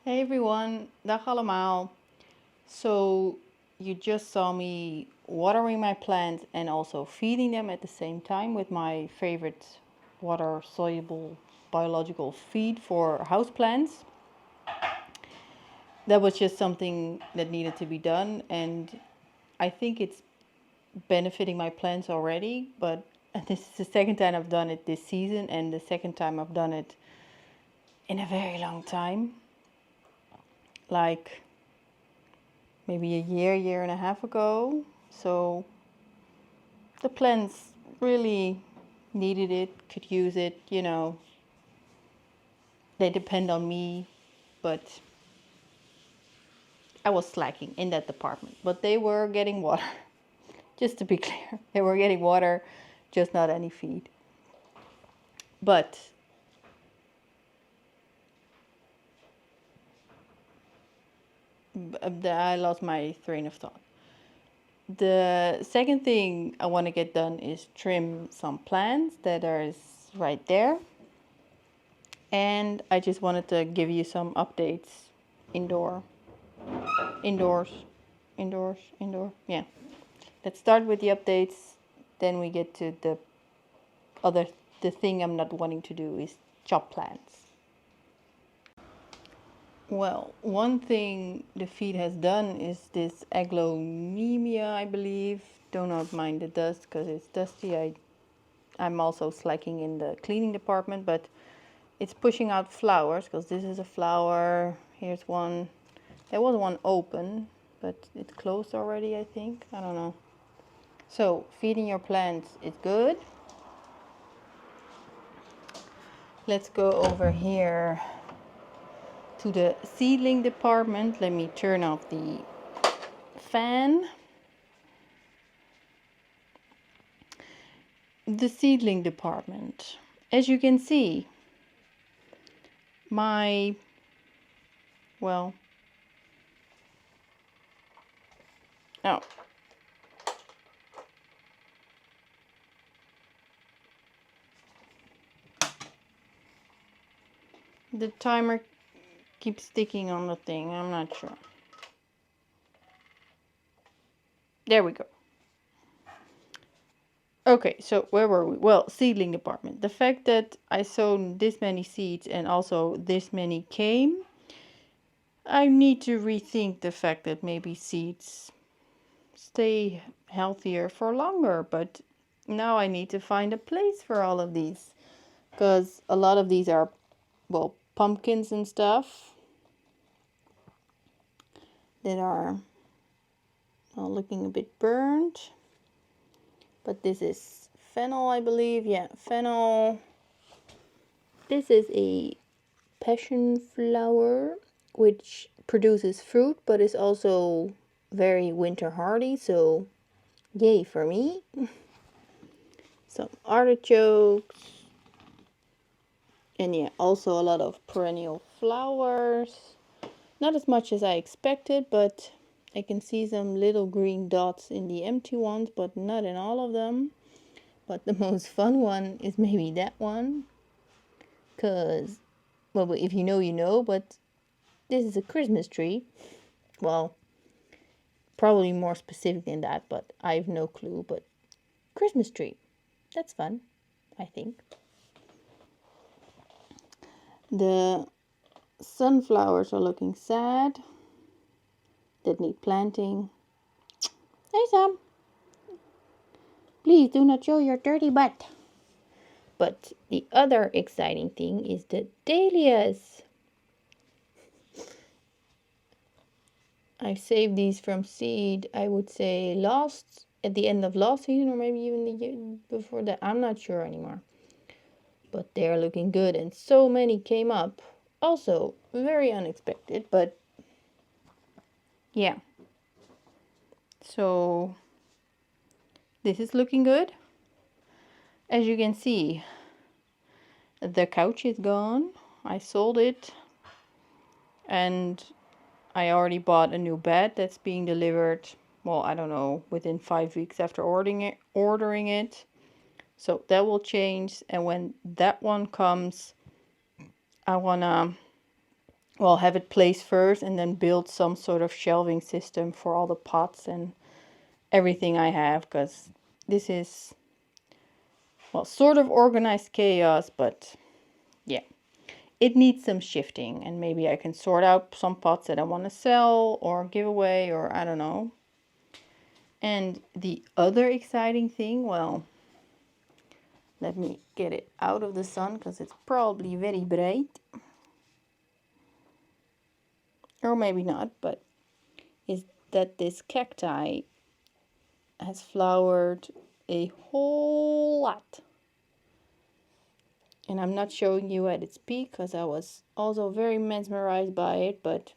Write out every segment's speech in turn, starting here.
Hey everyone, dag allemaal. So you just saw me watering my plants and also feeding them at the same time with my favorite water soluble biological feed for houseplants. That was just something that needed to be done, and I think it's benefiting my plants already, but this is the second time I've done it this season and the second time I've done it in a very long time. Like maybe a year and a half ago. So the plants really needed it, could use it, They depend on me, but I was slacking in that department. But they were getting water, just to be clear. They were getting water, just not any feed. But I lost my train of thought. The second thing I want to get done is trim some plants that are right there. And I just wanted to give you some updates indoors. Yeah. Let's start with the updates. Then we get to the thing I'm not wanting to do is chop plants. Well, one thing the feed has done is this aglaonemia, I believe. Do not mind the dust because it's dusty. I'm also slacking in the cleaning department, but it's pushing out flowers because this is a flower. Here's one. There was one open, but it's closed already, I think. I don't know. So feeding your plants is good. Let's go over here to the seedling department. Let me turn off the fan. The seedling department. As you can see, well, oh, the timer keeps sticking on the thing. I'm not sure. There we go. Okay, so where were we? Well, seedling department. The fact that I sown this many seeds and also this many came, I need to rethink the fact that maybe seeds stay healthier for longer, but now I need to find a place for all of these because a lot of these are, well, pumpkins and stuff that are looking a bit burned. But this is fennel, I believe. Yeah, fennel. This is a passion flower, which produces fruit, but is also very winter hardy. So, yay for me. Some artichokes. And yeah, also a lot of perennial flowers. Not as much as I expected, but I can see some little green dots in the empty ones, but not in all of them. But the most fun one is maybe that one. Because, well, if you know, you know, but this is a Christmas tree. Well, probably more specific than that, but I have no clue. But Christmas tree. That's fun, I think. The sunflowers are looking sad. That need planting. Hey, Sam. Please do not show your dirty butt. But the other exciting thing is the dahlias. I saved these from seed, I would say at the end of last season or maybe even the year before that. I'm not sure anymore. But they're looking good and so many came up. Also, very unexpected, but yeah. So this is looking good. As you can see, the couch is gone. I sold it and I already bought a new bed that's being delivered, well, I don't know, within 5 weeks after ordering it. So that will change, and when that one comes, I wanna well, have it placed first and then build some sort of shelving system for all the pots and everything I have, because this is, well, sort of organized chaos, but yeah, it needs some shifting, and maybe I can sort out some pots that I want to sell or give away, or I don't know. And the other exciting thing, well, let me get it out of the sun because it's probably very bright. Or maybe not, but is that this cacti has flowered a whole lot. And I'm not showing you at its peak because I was also very mesmerized by it, but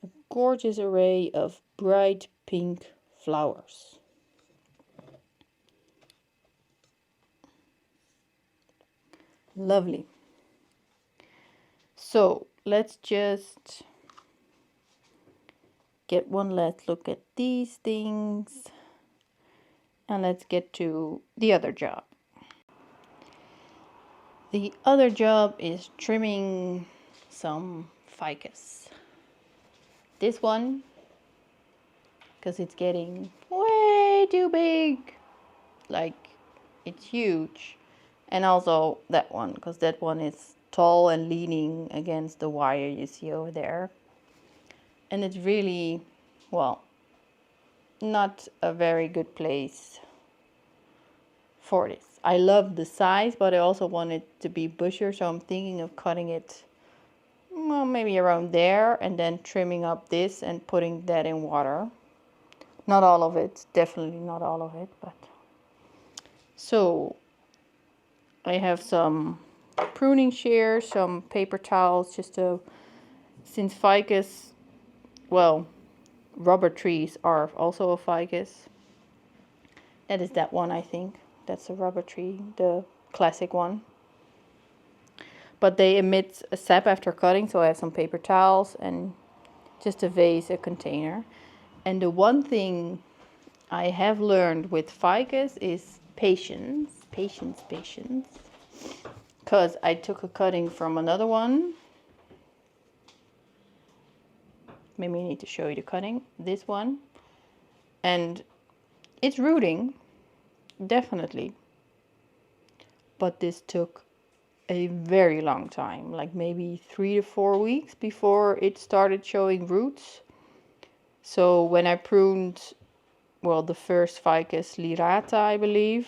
a gorgeous array of bright pink flowers. Lovely. So let's just get one last look at these things, and let's get to the other job. The other job is trimming some ficus. This one, because it's getting way too big, like it's huge. And also that one, because that one is tall and leaning against the wire you see over there. And it's really, well, not a very good place for this. I love the size, but I also want it to be bushier, so I'm thinking of cutting it, well, maybe around there, and then trimming up this and putting that in water. Not all of it, definitely not all of it, but so I have some pruning shears, some paper towels, just to, since ficus, well, rubber trees are also a ficus. That is that one, I think. That's a rubber tree, the classic one. But they emit a sap after cutting, so I have some paper towels and just a vase, a container. And the one thing I have learned with ficus is patience. Patience. Because I took a cutting from another one. Maybe I need to show you the cutting. This one. And it's rooting, definitely. But this took a very long time, like maybe 3 to 4 weeks before it started showing roots. So when I pruned, well, the first Ficus Lyrata, I believe,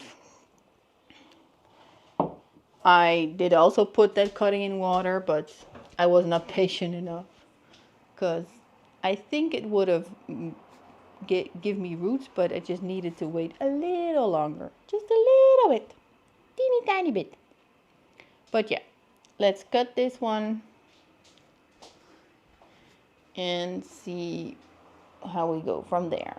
I did also put that cutting in water, but I was not patient enough, because I think it would have give me roots, but I just needed to wait a little longer, just a little bit, teeny tiny bit. But yeah, let's cut this one and see how we go from there.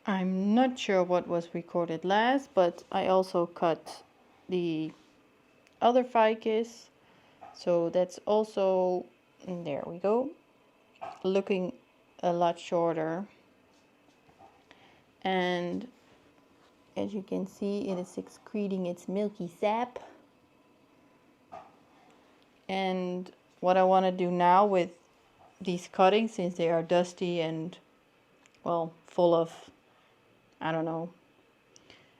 I'm not sure what was recorded last, but I also cut the other ficus, so that's also, there we go, looking a lot shorter. And as you can see, it is excreting its milky sap. And what I want to do now with these cuttings, since they are dusty and, well, full of, I don't know,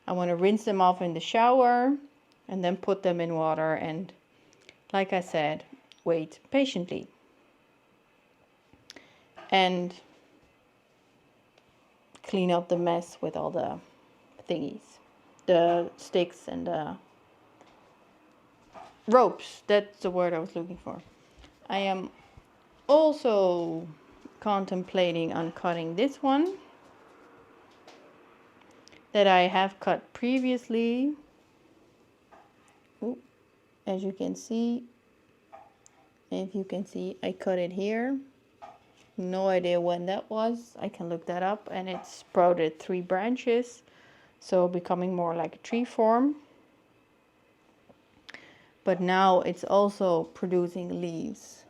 I want to rinse them off in the shower and then put them in water and, like I said, wait patiently. And clean up the mess with all the thingies, the sticks and the ropes. That's the word I was looking for. I am also contemplating on cutting this one that I have cut previously. Ooh, as you can see, if you can see, I cut it here. No idea when that was. I can look that up, and it sprouted 3 branches, so becoming more like a tree form. But now it's also producing leaves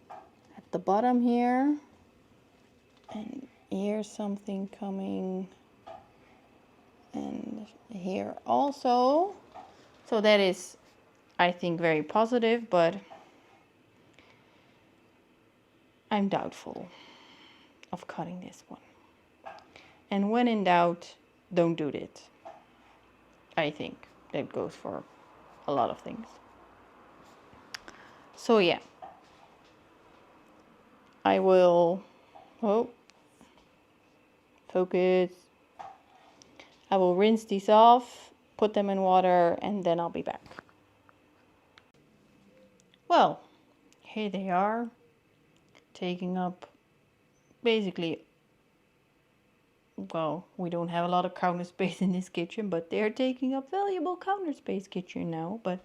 at the bottom here, and here's something coming, and here also. So that is, I think, very positive, but I'm doubtful of cutting this one. And when in doubt, don't do it. I think that goes for a lot of things. So yeah, I will, focus. I will rinse these off, put them in water, and then I'll be back. Well, here they are, taking up basically, well, we don't have a lot of counter space in this kitchen, but they're taking up valuable counter space kitchen now, but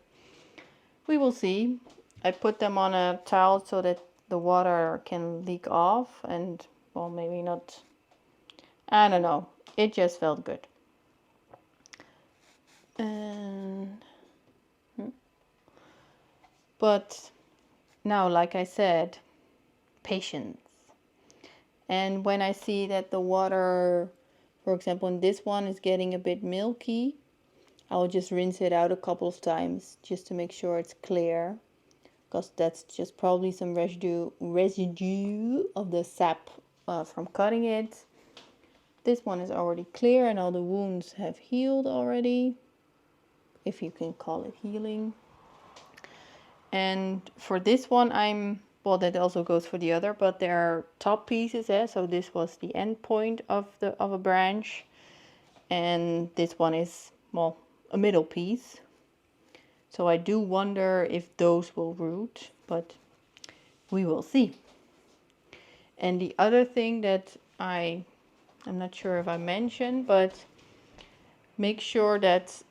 we will see. I put them on a towel so that the water can leak off, and, well, maybe not, I don't know, it just felt good. And but now, like I said, patience. And when I see that the water, for example, in this one is getting a bit milky, I'll just rinse it out a couple of times just to make sure it's clear, because that's just probably some residue of the sap from cutting it. This one is already clear and all the wounds have healed already, if you can call it healing. And for this one, well, that also goes for the other, but there are top pieces there. So this was the end point of a branch, and this one is, well, a middle piece. So I do wonder if those will root, but we will see. And the other thing that I'm not sure if I mentioned, but make sure that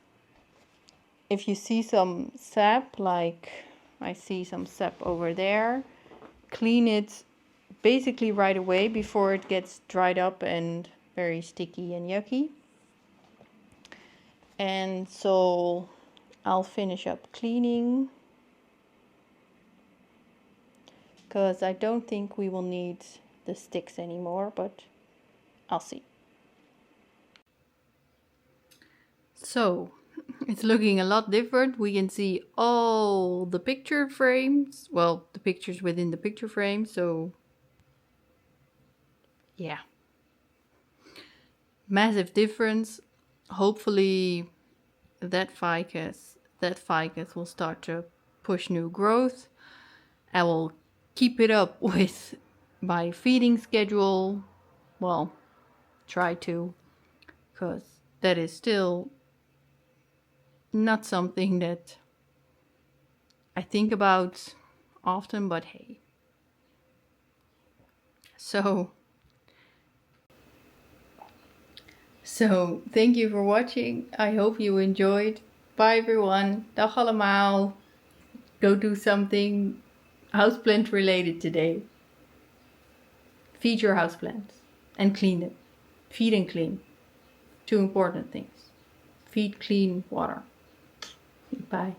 if you see some sap, like I see some sap over there, clean it basically right away before it gets dried up and very sticky and yucky. And so I'll finish up cleaning, because I don't think we will need the sticks anymore, but I'll see. So it's looking a lot different. We can see all the picture frames, well, the pictures within the picture frame. So yeah, massive difference. Hopefully that ficus will start to push new growth. I will keep it up with my feeding schedule. Well, try to, because that is still not something that I think about often, but hey. So thank you for watching. I hope you enjoyed. Bye everyone. Dag allemaal. Go do something houseplant related today. Feed your houseplants and clean them. Feed and clean. 2 important things. Feed, clean, water. Bye.